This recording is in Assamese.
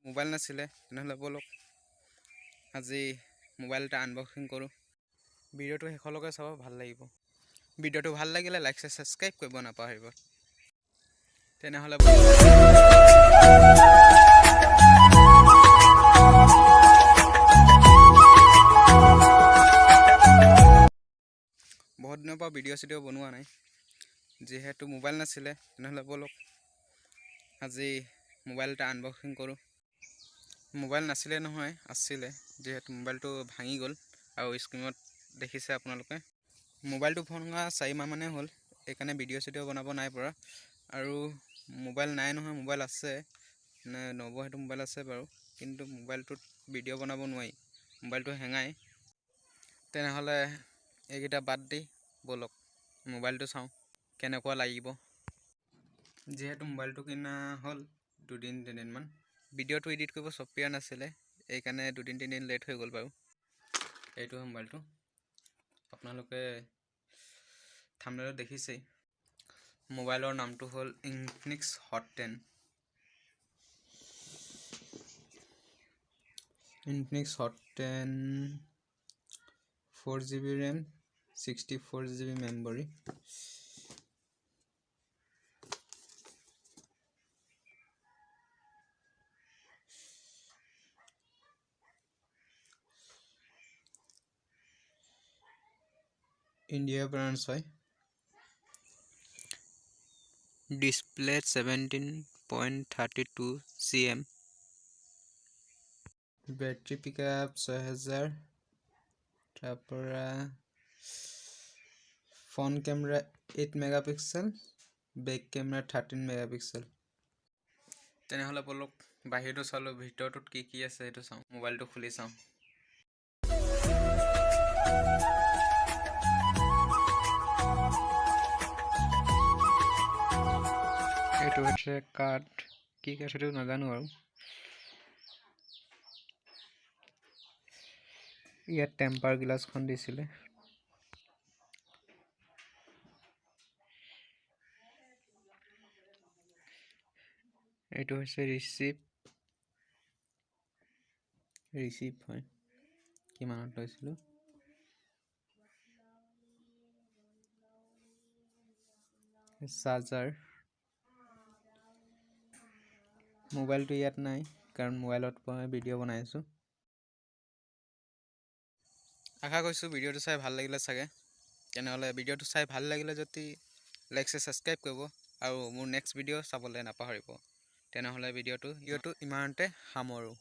মোবাইল নাছিলে তেনেহ'লে বলক আজি মোবাইল এটা আনবক্সিং কৰোঁ। ভিডিঅ'টো শেষলৈকে চাব, ভাল লাগিব। ভিডিঅ'টো ভাল লাগিলে লাইক ছাবস্ক্ৰাইব কৰিব নাপাহৰিব। তেনেহ'লে বহুত দিনৰ পৰা ভিডিঅ' চিডিঅ' বনোৱা নাই, যিহেতু মোবাইল নাছিলে তেনেহ'লে বলক আজি মোবাইল এটা আনবক্সিং কৰোঁ। মোবাইল নাছিলে নহয়, আছিলে, যিহেতু মোবাইলটো ভাঙি গ'ল আৰু স্ক্ৰীণত দেখিছে আপোনালোকে। মোবাইলটো ভঙা 4 মাহ মানে হ'ল, সেইকাৰণে ভিডিঅ' চিডিঅ' বনাব নাই পৰা। আৰু মোবাইল নাই নহয়, মোবাইল আছে মানে সেইটো মোবাইল আছে বাৰু, কিন্তু মোবাইলটোত ভিডিঅ' বনাব নোৱাৰি, মোবাইলটো হেঙাই। তেনেহ'লে এইকেইটা বাদ দি বলক মোবাইলটো চাওঁ কেনেকুৱা লাগিব। যিহেতু মোবাইলটো কিনা হ'ল 2-3 দিনমান, ভিডিঅ'টো এডিট কৰিব ছফ্টৱেৰ নাছিলে, এইকাৰণে 2-3 দিন লেট হৈ গ'ল বাৰু। এইটো মোবাইলটো আপোনালোকে থাম্বনেইলত দেখিছেই। মোবাইলৰ নামটো হ'ল infinix hot10। infinix hot10 4GB RAM 64GB memory। India branch হয়। Display 17.32 cm। Battery pickup 6000। তাৰপৰা front camera 8 megapixel, back camera 13 megapixel. তেনেহ'লে বলক বাহিৰটো চালোঁ, ভিতৰটোত কি কি আছে সেইটো চাওঁ। মোবাইলটো খুলি চাওঁ। এইটো হৈছে কাৰ্ড, কি কাৰ্ড সেইটো নাজানো আৰু। ইয়াত টেম্পাৰ গ্লাছখন দিছিলে। এইটো হৈছে ৰিচিপ্ট হয়, কিমানত লৈছিলোঁ। চাৰ্জাৰ, মোবাইলটো ইয়াত নাই কাৰণ মোবাইলত মই ভিডিঅ' বনাই আছোঁ। আশা কৰিছোঁ ভিডিঅ'টো চাই ভাল লাগিলে চাগে। তেনেহ'লে ভিডিঅ'টো চাই ভাল লাগিলে যদি লাইক ছাবস্ক্ৰাইব কৰিব আৰু মোৰ নেক্সট ভিডিঅ' চাবলৈ নাপাহৰিব। তেনেহ'লে ভিডিঅ'টো ইমানতে সামৰোঁ।